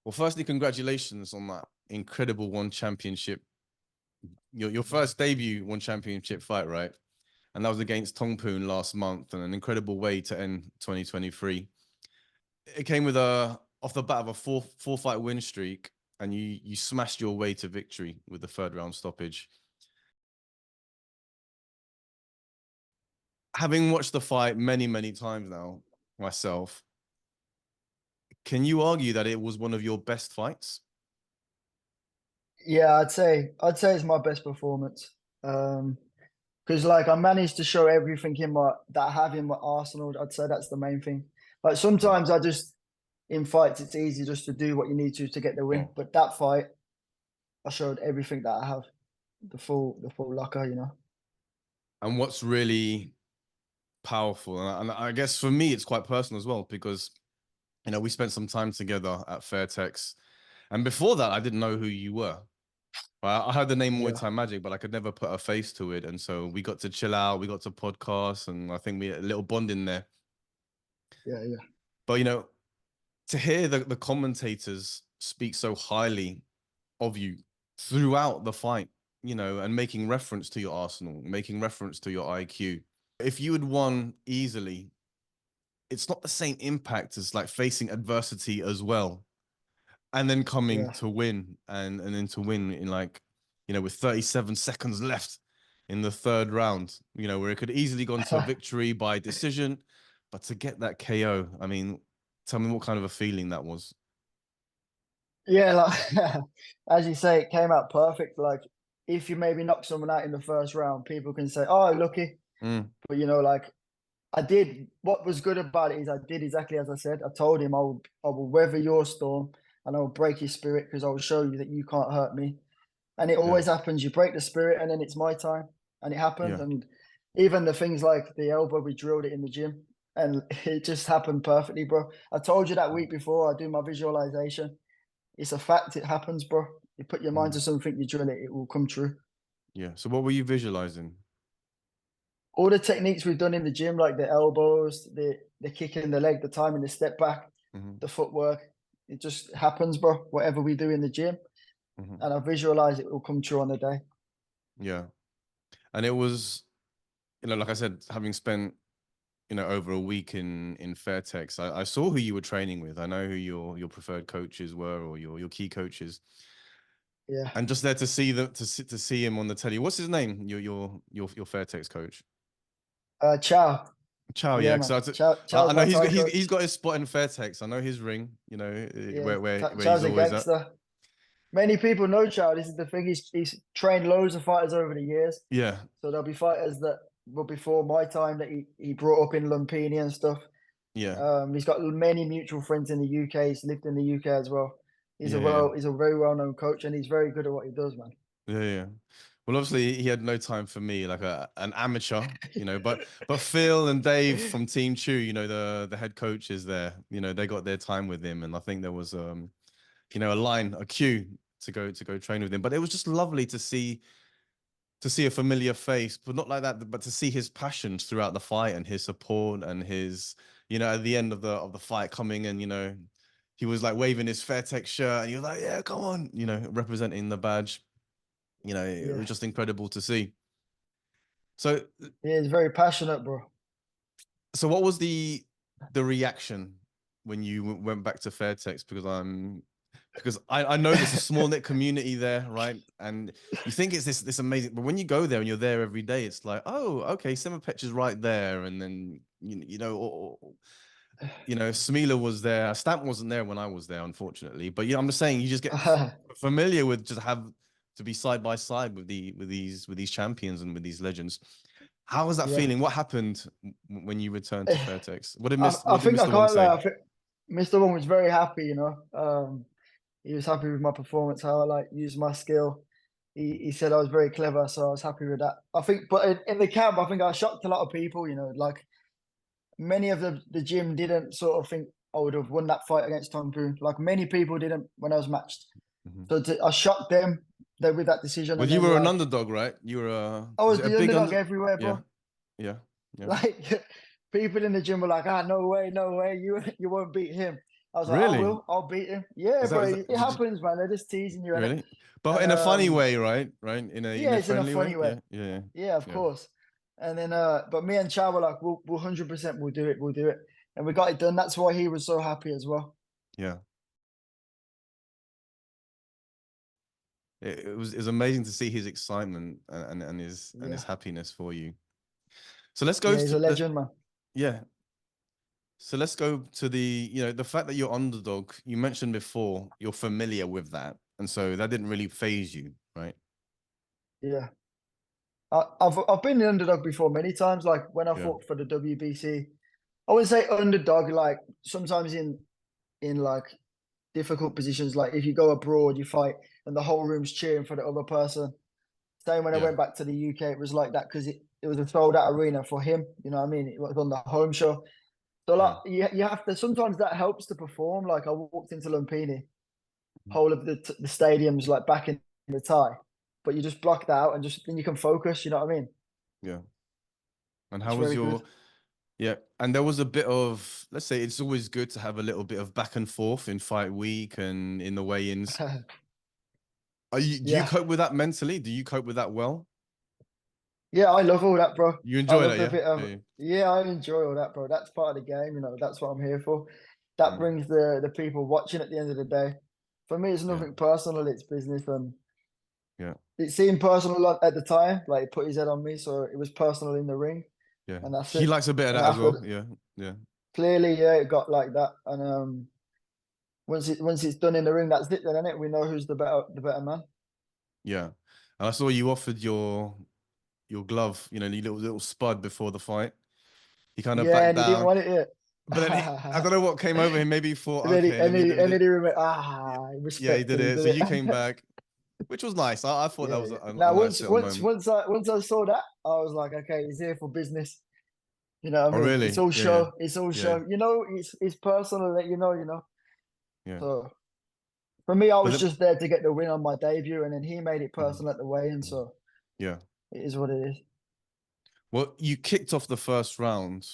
Well, firstly, congratulations on that incredible one championship. Your first debut one championship fight, right? And that was against Thongpoon last month, and an incredible way to end 2023. It came with a off the bat of a four fight win streak, and you smashed your way to victory with the third round stoppage. Having watched the fight many times now myself, can you argue that it was one of your best fights? Yeah, I'd say it's my best performance. Because like I managed to show everything in my that I have in my arsenal. I'd say that's the main thing. Like Mm. sometimes I just in fights it's easy just to do what you need to get the win. Oh. But that fight, I showed everything that I have, the full locker, you know. And what's really powerful, and I guess for me it's quite personal as well, because we spent some time together at Fairtex, and before that I didn't know who you were. I heard the name Muay Yeah, Thai Magic, but I could never put a face to it. And so we got to chill out, we got to podcast, and I think we had a little bond in there. yeah. But to hear the commentators speak so highly of you throughout the fight, and making reference to your arsenal, making reference to your IQ. If you had won easily, it's not the same impact as like facing adversity as well, and then coming Yeah. to win, and then to win in like, with 37 seconds left in the third round, where it could easily gone to victory by decision, but to get that KO, I mean, tell me what kind of a feeling that was. Yeah, like as you say, it came out perfect. Like if you maybe knock someone out in the first round, people can say, "Oh, lucky." Mm, But like I did. What was good about it is I did exactly as I said. I told him I will weather your storm and I will break your spirit because I will show you that you can't hurt me. And it yeah, always happens. You break the spirit and then it's my time. And it happened. yeah. And even the things like the elbow, we drilled it in the gym and it just happened perfectly, bro. I told you that week before I do my visualization. It's a fact. It happens, bro. You put your mind Mm, to something, you drill it, it will come true. yeah. So what were you visualizing? All the techniques we've done in the gym, like the elbows, the kick in the leg, the timing, the step back, Hmm. the footwork, it just happens, bro. Whatever we do in the gym, Hmm. and I visualize it will come true on the day. Yeah. And it was, like I said, having spent, over a week in Fairtex, I saw who you were training with. I know who your preferred coaches were, or your key coaches. Yeah. And just there to see to see him on the telly. What's his name? Your Fairtex coach. Ciao. Chow, yeah. Yeah, Because man. Ciao's I know my Thai he's coach. got his spot in Fairtex. I know his ring. Yeah, Where he's Ciao's a always at. gangster. Many people know Ciao. This is the thing. He's trained loads of fighters over the years. Yeah, So there'll be fighters that were before my time that he brought up in Lumpini and stuff. yeah, He's got many mutual friends in the UK. He's lived in the UK as well. yeah, yeah, He's a very well known coach, and he's very good at what he does, man. yeah, yeah. Well, obviously he had no time for me, like an amateur, but Phil and Dave from Team Chew, the head coaches there, they got their time with him, and I think there was a queue to go train with him. But it was just lovely to see a familiar face, but not like that, but to see his passions throughout the fight and his support and his, at the end of the fight coming, and he was like waving his Fairtex shirt, and he was like, "Yeah, come on," representing the badge. It was Yeah, just incredible to see. So, yeah, he's very passionate, bro. so what was the reaction when you went back to Fairtex? Because I know there's a small knit community there, right? And you think it's this amazing, but when you go there and you're there every day, it's like, oh, okay, Simapetch is right there, and then Smila was there. Stamp wasn't there when I was there, unfortunately. But I'm just saying, you just get familiar with just have to be side by side with these champions and with these legends. How was that Yeah. feeling? What happened when you returned to Fairtex? What did I what did think I Mr. Wong can't lie. say? I think Mr. Wong was very happy. He was happy with my performance, how I used my skill. He said I was very clever, so I was happy with that. I think, but in the camp, I think I shocked a lot of people. Like many of the gym didn't sort of think I would have won that fight against Thongpoon. Like many people didn't when I was matched. Mhm. So I shocked them with that decision, Well, and you then were an underdog, right? I Was was it a the big underdog under? everywhere, Yeah, bro. yeah, yeah. Like people in the gym were like, "Ah, no way, no way, you won't beat him." I was like, Really? I'll beat him. Yeah, Is that, bro, is it that did you happens, man. They're just teasing you, innit? really? But And in a funny way, right? Right? In yeah, a it's in a friendly funny way? way. Yeah, yeah, Yeah, of yeah, course. And then, but me and Chow were like, we'll 100% we'll do it, and we got it done. That's why he was so happy as well. yeah. It was amazing to see his excitement and Yeah, his happiness for you. So let's go yeah, he's a to legend, man. yeah. So let's go to the fact that you're underdog. You mentioned before you're familiar with that, and so that didn't really phase you, right? Yeah, I've been the underdog before many times. Like when I Yeah, fought for the WBC, I wouldn't say underdog. Like sometimes in like difficult positions, like if you go abroad, you fight, and the whole room's cheering for the other person. Same when I yeah, went back to the UK, it was like that because it was a sold out arena for him. You know what I mean? It was on the home show. So like yeah, you have to sometimes that helps to perform. Like I walked into Lumpini, whole of the stadium's like back in the tie, but you just block that out and just then you can focus. You know what I mean? yeah. And It's how was very good. your yeah? And there was a bit of, let's say, it's always good to have a little bit of back and forth in fight week and in the weigh-ins. Do you Yeah, cope with that mentally? Do you cope with that well? yeah, I love all that, bro. You I enjoy love that, the yeah? bit Yeah, of yeah. yeah, I enjoy all that, bro. That's part of the game. You know, that's what I'm here for. That Mm, brings the people watching at the end of the day. For me, it's yeah, nothing personal. It's business, and yeah, it seemed personal at the time. Like he put his head on me, so it was personal in the ring, yeah. and that's He it. likes a bit of And that as after well. Yeah, yeah, clearly, yeah, it got like that. And once it's done in the ring, that's it. Then, innit? We know who's the better man. yeah. And I saw you offered your glove, the little spud before the fight. He kind of Yeah, backed and he didn't down, want it yet. but then I don't know what came over him. Maybe he thought, and then he okay, and he let me and do. then he remembered, Yeah, he yeah, he did respected, he it. So did you came it. back, which was nice. I thought that Yeah, was yeah. a Now nice little moment. once I saw that, I was like, okay, he's here for business. You know what Oh, I mean? It's really? all Yeah, yeah, show. It's all yeah, show. You know, it's personal that you know. yeah. So for me, I But was then, just there to get the win on my debut, and then he made it mhm, personal at the weigh-in. mhm. So Yeah. it is what it is. Well, you kicked off the first round,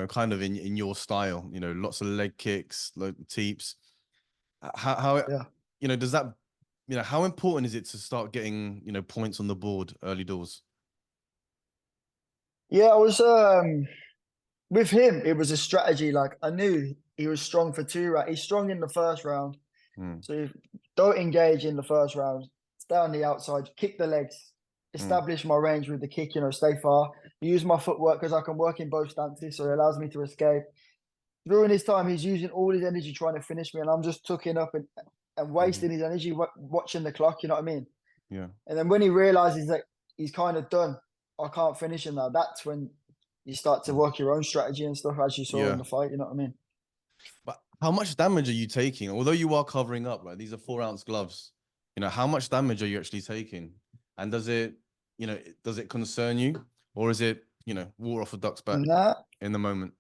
kind of in your style, lots of leg kicks, like teeps. How Yeah, does that, how important is it to start getting, points on the board early doors? yeah. I was with him. It was a strategy. Like I knew he was strong for two rounds. He's strong in the first round. Mm, So don't engage in the first round. Stay on the outside, kick the legs, mm, establish my range with the kick, stay far. Use my footwork because I can work in both stances, so it allows me to escape. During his time, he's using all his energy trying to finish me, and I'm just tucking up and mhm. wasting his energy watching the clock, you know what I mean? Yeah, And then when he realizes that he's kind of done, I can't finish him now, that's when you start to mm, work your own strategy and stuff, as you saw in yeah. the fight, you know what I mean? But how much damage are you taking? Although you are covering up, right? These are 4-ounce gloves. How much damage are you actually taking? And does it concern you, or is it, water off a duck's back Nah, in the moment?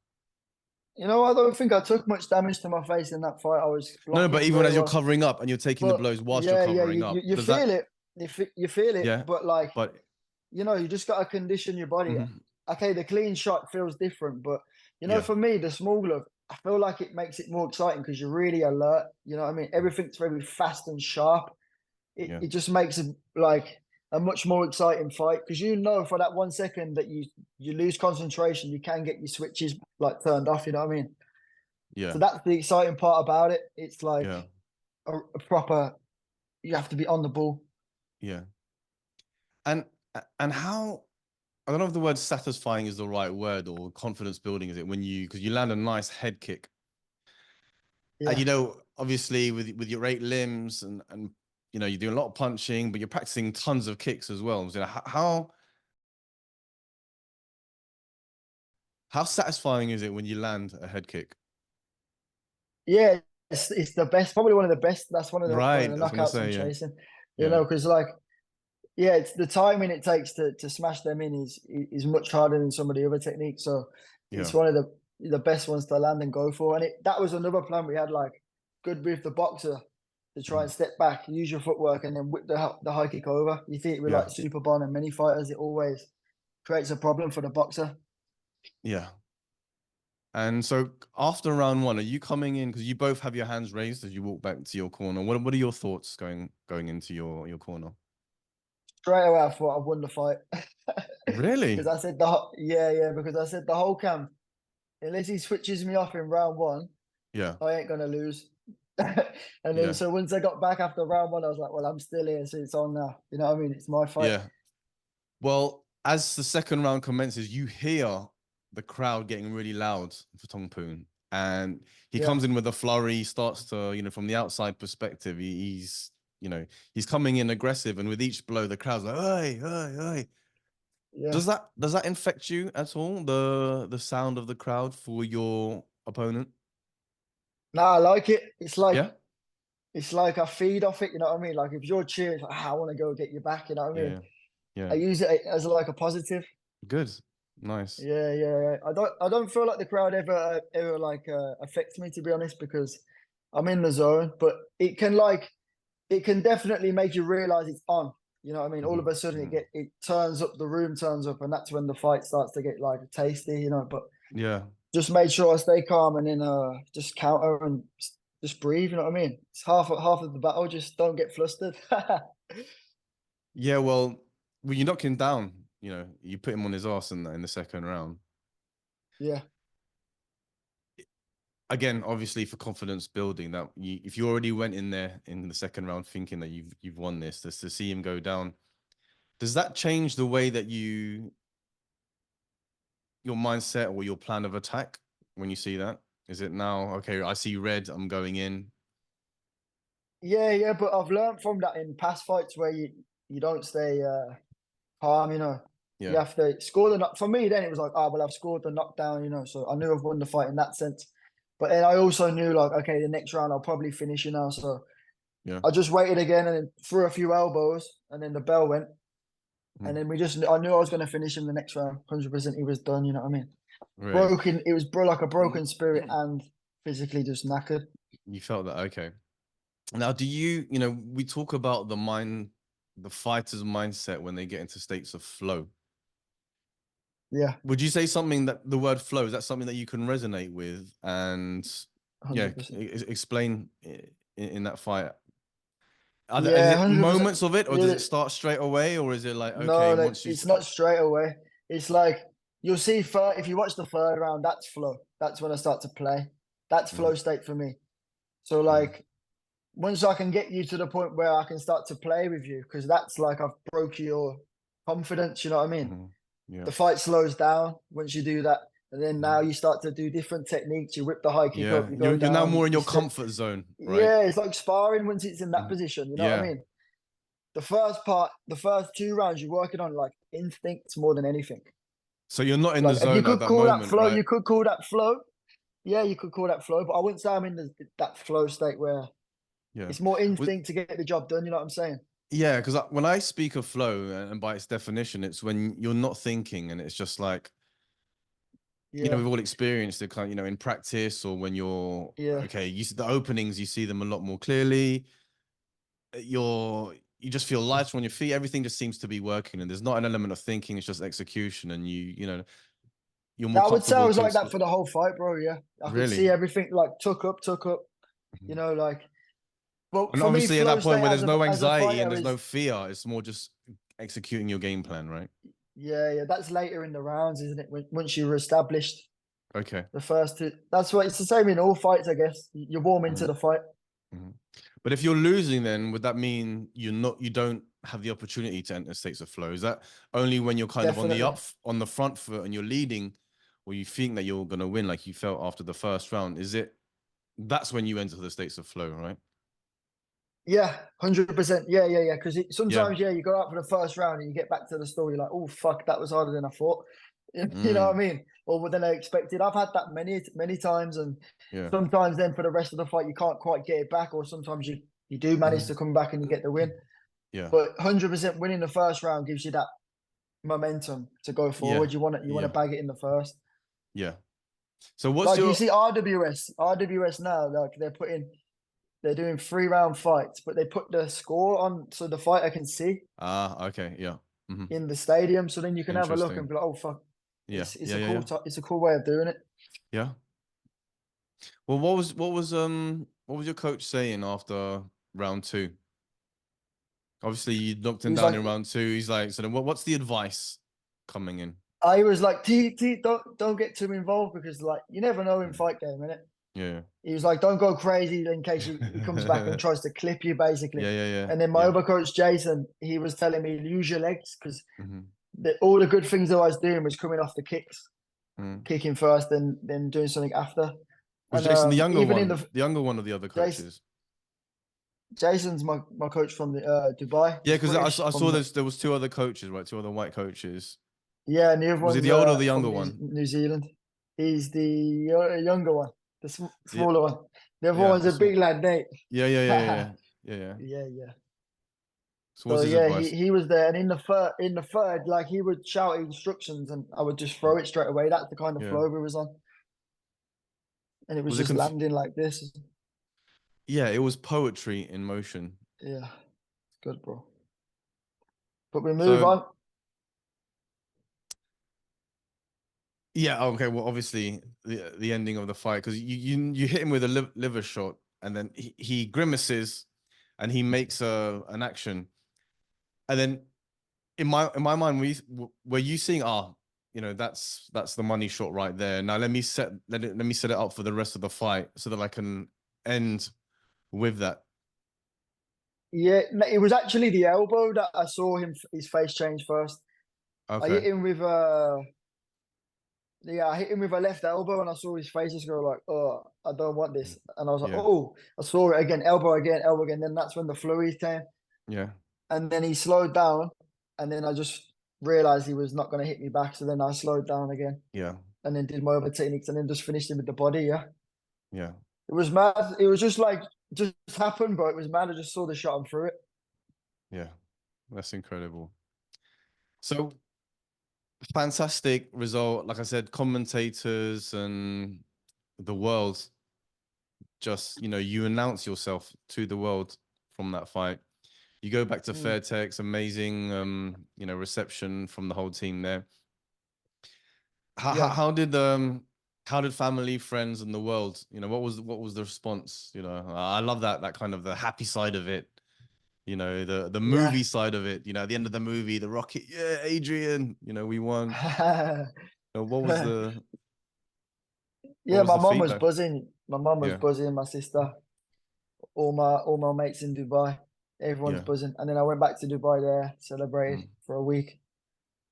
I don't think I took much damage to my face in that fight. I was No, but blocking even very as you're well. covering up and you're taking the But blows whilst you're yeah, yeah, covering up, you does that? feel it. You feel it, Yeah, but like, but you just got to condition your body. mhm, Okay, the clean shot feels different, but yeah, for me, the small glove, I feel like it makes it more exciting because you're really alert. You know what I mean? Everything's very fast and sharp. It, yeah, it just makes it like a much more exciting fight because for that 1 second that you lose concentration, you can get your switches like turned off. You know what I mean? So yeah, that's the exciting part about it. It's like yeah, a proper. You have to be on the ball. yeah. And how, I don't know if the word satisfying is the right word, or confidence building is it, because you land a nice head kick. And Yeah. obviously with your 8 limbs and you're doing a lot of punching, but you're practicing tons of kicks as well. So how satisfying is it when you land a head kick? Yeah, it's the best, probably one of the best. That's one of Right, the I was gonna knockouts I'm say, yeah, chasing. yeah, Because like, yeah, it's the timing it takes to smash them in is much harder than some of the other techniques. So it's yeah, one of the best ones to land and go for. And that was another plan we had, like good with the boxer to try mhm, and step back, use your footwork, and then whip the high kick over. You see it with yeah, like Super Bond and many fighters, it always creates a problem for the boxer. yeah. And so after round one, are you coming in because you both have your hands raised as you walk back to your corner? What are your thoughts going into your corner? Straight away, I thought I won the fight. Really? Because I said because I said the whole camp, unless he switches me off in round one, Yeah. I ain't gonna lose. And then Yeah. so once I got back after round one, I was like, well, I'm still here, so it's on now. You know what I mean? It's my fight. Yeah. Well, as the second round commences, you hear the crowd getting really loud for Thongpoon. And he Yeah, comes in with a flurry, starts to, from the outside perspective, he's coming in aggressive. And with each blow, the crowd's like, hey, hey, hey. yeah. Does that infect you at all? The sound of the crowd for your opponent? Nah, I like it. Yeah? It's like I feed off it. You know what I mean? Like if you're cheering, it's like, I want to go get you back. You know what I mean? Yeah. Yeah. I use it as like a positive. Good. Nice. Yeah. I don't feel like the crowd ever like affects me, to be honest, because I'm in the zone. But it can definitely make you realize it's on. You know what I mean? All of Mhm, a sudden mhm. it turns up, the room turns up, and that's when the fight starts to get like tasty. You know, but Yeah. just made sure I stay calm and then just counter and just breathe. You know what I mean? It's half of the battle. Just don't get flustered. Yeah, well, when you knock him down, you put him on his ass in the second round. Yeah, Again, obviously for confidence building, that if you already went in there in the second round thinking that you've won this, just to see him go down, does that change the way that your mindset or your plan of attack when you see that? Is it now, okay, I see red, I'm going in? yeah. But I've learned from that in past fights where you don't stay calm. You know, you Yeah, have to score the knock. For me, then it was like, oh well, I've scored the knockdown. You know, so I knew I've won the fight in that sense. But then I also knew like, okay, the next round I'll probably finish. You know, so yeah. I just waited again and then threw a few elbows, and then the bell went. And Mhm. then I knew I was going to finish him the next round. 100%, he was done. You know what I mean? Really? Broken. It was like a broken spirit and physically just knackered. You felt that, okay. Now, we talk about the fighter's mindset when they get into states of flow. Yeah, Would you say something that the word flow, is that something that you can resonate with? And yeah, 100%. explain in that fight. Is Yeah, it 100%. moments of it, or does Yeah, it start straight away, or is it like, okay, no, no, once you it's not straight away. It's like you'll see. If you watch the third round, that's flow. That's when I start to play. That's Mhm, flow state for me. So mhm, like once I can get you to the point where I can start to play with you, because that's like I've broke your confidence. You know what I mean? mhm, yeah, The fight slows down once you do that. And then now mhm. you start to do different techniques. You whip the high kick up, Yeah, you you're go you're now down, more in you your step. comfort zone, right? Yeah, it's like sparring once it's in that Mhm. position. You know what I Yeah. mean? The first two rounds, you're working on like instincts more than anything. So you're not in the Like if you zone at could that call that moment, flow, right? you could call that flow. Yeah, you could call that flow, but I wouldn't say I'm in that flow state where Yeah. it's more Was, instinct to get the job done. You know what I'm saying? yeah, because when I speak of flow, and by its definition, it's when you're not thinking, and it's just like, Yeah, we've all experienced it, kind of, in practice, or when yeah. okay, you see the openings, you see them a lot more clearly. You just feel lighter on your feet. Everything just seems to be working, and there's not an element of thinking. It's just execution, and you're more Now, I would say I comfortable was to like that for the whole fight, bro. Yeah, I could see really. everything like took up. You Mhm. know, like. But And for me, obviously, at flow that point state where there's no as a anxiety and fighter there's no is fear, it's more just executing your game plan, right? yeah. That's later in the rounds, isn't it? Once you're established Okay. the first two. That's what it's the same in all fights, I guess. You warm into Mhm, the fight. mhm. But if you're losing, then would that mean you don't have the opportunity to enter states of flow? Is that only when you're kind of Definitely. on the front foot and you're leading, or you think that you're gonna win, like you felt after the first round? That's when you enter the states of flow, right? Yeah, 100%. Yeah. Because Yeah. sometimes, you go out for the first round and you get back to the story like, oh fuck, that was harder than I thought. You know what I Mm, mean? Or than I expected. I've had that many times, and yeah. sometimes then for the rest of the fight you can't quite get it back, or sometimes you do manage Mhm. to come back and you get the win. Yeah. But 100% winning the first round gives you that momentum to go Yeah. forward. You want to Yeah. bag it in the first. Yeah. So what's Like you your see RWS now, like they're doing 3 round fights, but they put the score on so the fighter can see okay, yeah. Hmm. in the stadium. So then you can have a look and Interesting. be like, oh fuck, Yeah. it's Yeah. a Yeah. Yeah. it's a cool way of doing it. Yeah. Well, what was your coach saying after round two? Obviously, you knocked He him was down like, in round two. He's like, so then what's the advice coming in? I was like, T, don't get too involved because like you never know in Mm. fight game, innit? Yeah. He was like, don't go crazy in case he comes back and tries to clip you, basically. Yeah, yeah, yeah, And then my yeah. other coach, Jason, he was telling me, use your legs because Hmm. all the good things that I was doing was coming off the kicks, Mm. kicking first, then doing something after. Was And Jason even in the younger one of the other Jason, coaches? Jason's my coach from the Dubai. Yeah, He's because British I saw from there was two other coaches, right? Two other white coaches. yeah, and the other Was he one's the older or the younger from one? New Zealand. He's the younger one, the Yeah, smaller one. The other yeah, one's a big lad, Nate. yeah, yeah, yeah, Yeah, yeah, yeah, yeah. yeah. So So what's his yeah, advice? he was there, and in the third, like he would shout instructions, and I would just throw it straight away. That's the kind of Yeah. flow we was on, and it was Was it just landing like this. Yeah, it was poetry in motion. Yeah, good, bro. But we move So on. yeah, okay. Well, obviously the ending of the fight because you hit him with a liver shot and then he grimaces and he makes an action and then in my mind were you seeing that's the money shot right there. Now let me set it up for the rest of the fight so that I can end with that. Yeah, it was actually the elbow that I saw his face change first. I hit Okay. him with yeah, I hit him with a left elbow, and I saw his face just go like, "Oh, I don't want this," and I was like, Yeah. "Oh!" I saw it again, elbow again. Then that's when the fluid came, Yeah. and then he slowed down, and then I just realized he was not going to hit me back. So then I slowed down again, Yeah. and then did my other techniques, and then just finished him with the body. Yeah, Yeah. it was mad. It was just like just happened, bro. It was mad. I just saw the shot and threw it. Yeah. That's incredible. So fantastic result. Like I said, commentators and the world just, you announce yourself to the world from that fight. You go back to Mm, Fairtex, amazing, reception from the whole team there. How, how, yeah. how did how did family, friends, and the world, what was the response? I love that kind of the happy side of it. The Yeah. movie side of it. At the end of the movie, the rocket, yeah, Adrian, we won. What was Yeah, my the mom was feedback? buzzing. My mom was Yeah, buzzing, my sister, all my mates in Dubai. Everyone's yeah, buzzing. And then I went back to Dubai there, celebrated mm. for a week.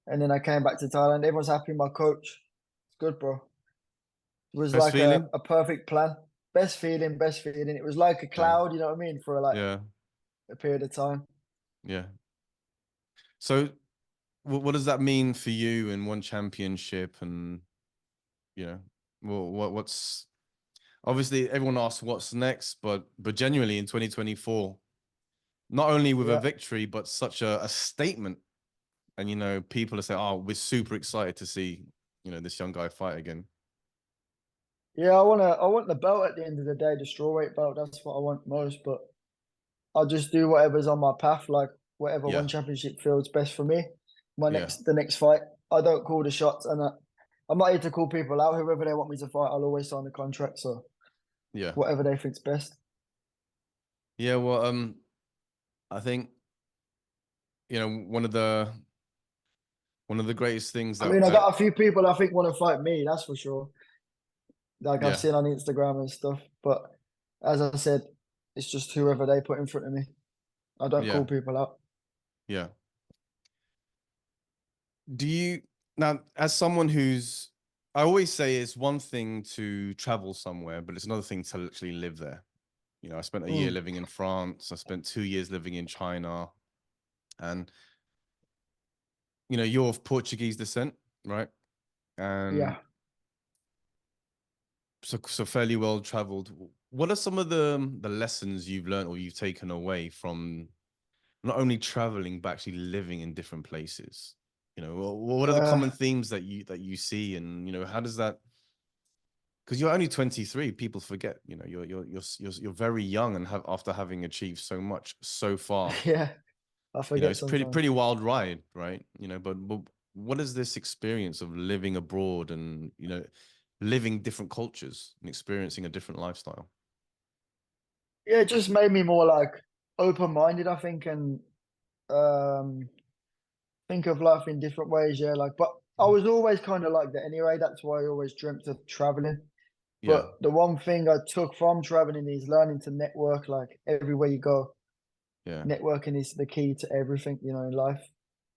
And then I came back to Thailand. Everyone's happy, my coach. It's good, bro. It was Best like a, feeling. a perfect plan. Best feeling, best feeling. It was like a Yeah, cloud, you know what I mean, for like yeah, a period of time. yeah. So, what does that mean for you in one championship? And you know, what's obviously everyone asks what's next, but genuinely in 2024, not only with a Yeah. victory, but such a statement. And people are saying, "Oh, we're super excited to see this young guy fight again." Yeah, I want the belt at the end of the day, the strawweight belt. That's what I want most, but I'll just do whatever's on my path, like whatever Yeah, one championship feels best for me. yeah, The next fight, I don't call the shots, and I'm not here to call people out. Whoever they want me to fight, I'll always sign the contract. So yeah, whatever they think's best. yeah. Well, I think one of the greatest things I that mean, I got a few people I think want to fight me. That's for sure. Like I've yeah, seen on Instagram and stuff. But as I said, it's just whoever they put in front of me. I don't yeah, call people out. yeah. Do you now, as someone who's, I always say it's one thing to travel somewhere, but it's another thing to actually live there. I spent a year Mm, living in France. I spent 2 years living in China, and you're of Portuguese descent, right? And yeah. so fairly well traveled. What are some of the lessons you've learned or you've taken away from not only traveling but actually living in different places? What are the Uh, common themes that you see, and how does that? Because you're only 23, people forget. You're very young and have after having achieved so much so far. yeah. I forget It's pretty sometimes. pretty wild ride, right? But what is this experience of living abroad and living different cultures and experiencing a different lifestyle? Yeah, it just made me more like open-minded, I think, and um, think of life in different ways. Yeah, like, but I was always kind of like that anyway. That's why I always dreamt of traveling. Yeah, But the one thing I took from traveling is learning to network. Like everywhere you go, yeah, networking is the key to everything, in life.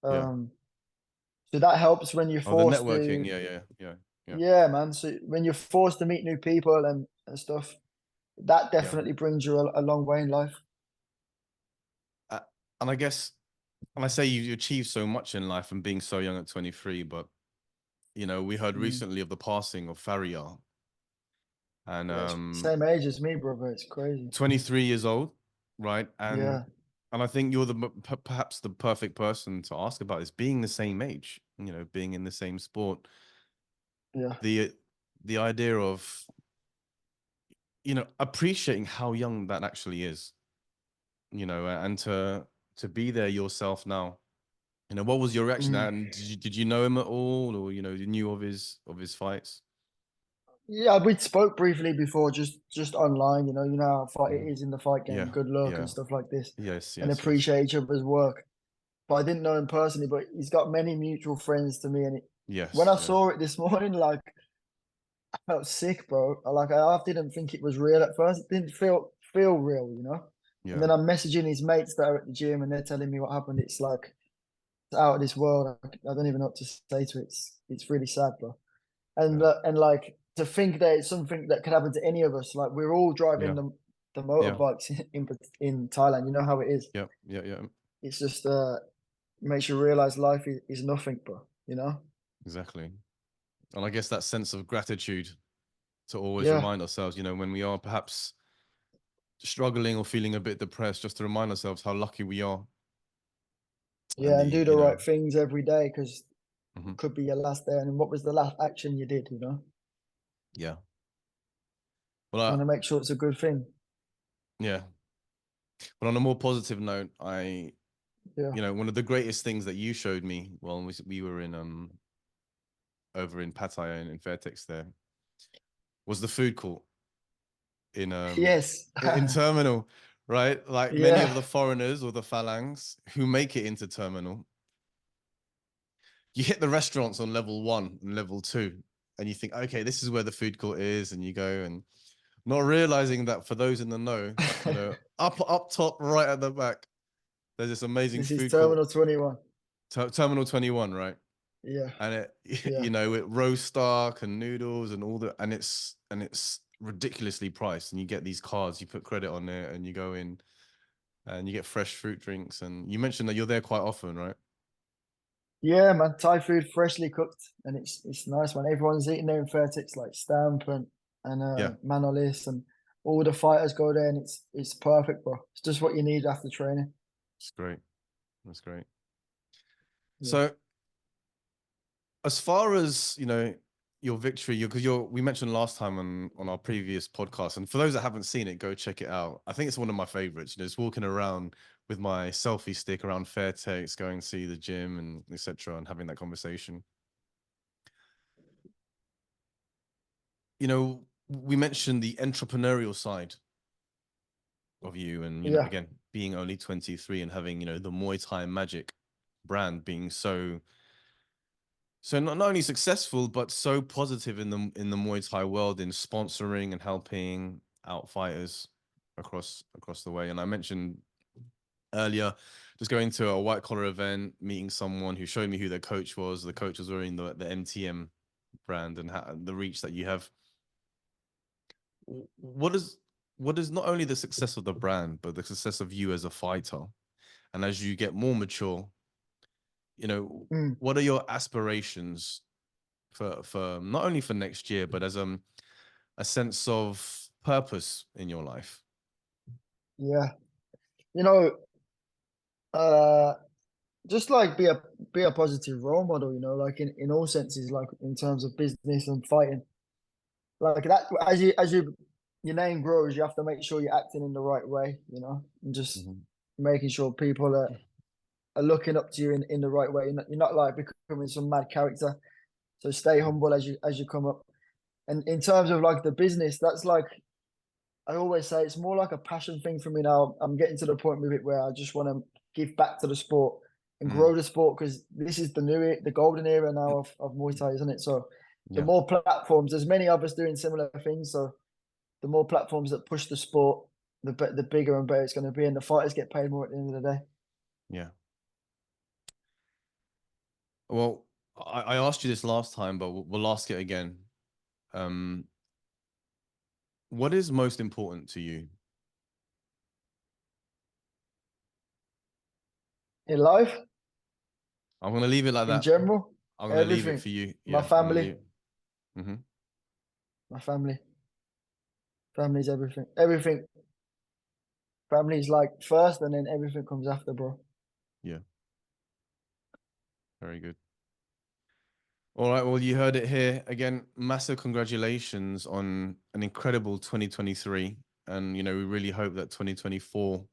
yeah. Um, so that helps when you're Oh, the forced networking. to, Yeah, yeah, yeah, yeah, yeah, man. So when you're forced to meet new people and stuff, that yeah. definitely brings you a long way in life. Uh, and I guess, and I say you achieved so much in life and being so young at 23, but we heard Mm. recently of the passing of Faria, and Yeah, it's same age as me, brother. It's crazy. 23 years old, right? And Yeah, I think you're perhaps the perfect person to ask about this, being the same age, being in the same sport. yeah. The idea of appreciating how young that actually is, and to be there yourself now. What was your reaction? Mm. And did you know him at all, or you knew of his fights? Yeah, we spoke briefly before, just online. You know how fight it Mm. is in the fight game. Yeah, Good luck and yeah, stuff like this, yes, and yes, yes, appreciate each other's work. But I didn't know him personally. But he's got many mutual friends to me, and when yes, I yeah, saw it this morning, like I felt sick, bro. I didn't think it was real at first. It didn't feel real. And yeah, then I'm messaging his mates that are at the gym, and they're telling me what happened. It's like it's out of this world. I don't even know what to say to it. It's really sad, bro. yeah, And like to think that it's something that could happen to any of us. Like we're all driving yeah, the yeah, motorbikes in Thailand. You know how it is. yeah, yeah, yeah, It's just makes you realize life is nothing, bro. exactly. And I guess that sense of gratitude to always Yeah, remind ourselves, when we are perhaps struggling or feeling a bit depressed, just to remind ourselves how lucky we are. And yeah, and do the right things every day because mhm, could be your last day. And what was the last action you did? yeah. Well, You want to make sure it's a good thing. yeah. But on a more positive note, Yeah. one of the greatest things that you showed me while we were in over in Pattaya and in Fairtex there was the food court in Yes. in terminal, right? Like many Yeah. of the foreigners or the phalanx who make it into terminal, you hit the restaurants on level 1 and level 2, and you think, okay, this is where the food court is, and you go and not realizing that for those in the know, up top, right at the back, there's this amazing This is food court, Terminal 21. Terminal 21, right? Yeah. And it, Yeah. it roast stock and noodles and all the, and it's ridiculously priced, and you get these cards, you put credit on it, and you go in, and you get fresh fruit drinks. And you mentioned that you're there quite often, right? Yeah, man. Thai food freshly cooked. And it's nice, man. Everyone's eating there in Fairtex, like Stamp and Yeah, Manolis and all the fighters go there and it's perfect, bro. It's just what you need after training. it's great. That's great. Yeah. So as far as your victory, because we mentioned last time on our previous podcast, and for those that haven't seen it, go check it out. I think it's one of my favorites. Just walking around with my selfie stick around Fairtex, going to see the gym and etc., and having that conversation. We mentioned the entrepreneurial side of you, and Yeah. again, being only 23 and having the Muay Thai Magic brand being so not only successful but so positive in the Muay Thai world, in sponsoring and helping out fighters across the way. And I mentioned earlier just going to a white collar event, meeting someone who showed me who their coach was. The coach was wearing the MTM brand, and the reach that you have. What is not only the success of the brand but the success of you as a fighter, and as you get more mature, Mm. what are your aspirations for not only for next year, but as a sense of purpose in your life? Yeah. You know, uh just like be a positive role model, like in all senses, like in terms of business and fighting. Like that as your name grows, you have to make sure you're acting in the right way, and just Mhm. making sure people are looking up to you in the right way. You're not like becoming some mad character. So stay humble as you come up. And in terms of like the business, that's like I always say, it's more like a passion thing for me now. I'm getting to the point with it where I just want to give back to the sport and Mm, grow the sport, because this is the golden era now of Muay Thai, isn't it? So the yeah, more platforms, there's many others doing similar things. So the more platforms that push the sport, the bigger and better it's going to be, and the fighters get paid more at the end of the day. yeah. Well, I asked you this last time, but we'll ask it again. Um, what is most important to you? In life, I'm gonna leave it like in that. general, I'm gonna leave it everything. for you. My Yeah, I'm gonna family, leave. Mm-hmm. my family, family's everything. Everything. Family's like first, and then everything comes after, bro. Yeah, very good. All right, well, you heard it here. Again, massive congratulations on an incredible 2023. And, we really hope that 2024,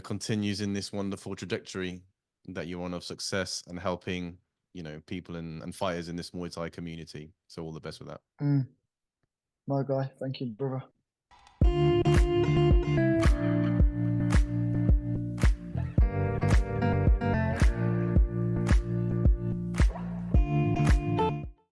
continues in this wonderful trajectory that you're on of success and helping, people and fighters in this Muay Thai community. So all the best with that. Mm, my guy, thank you, brother.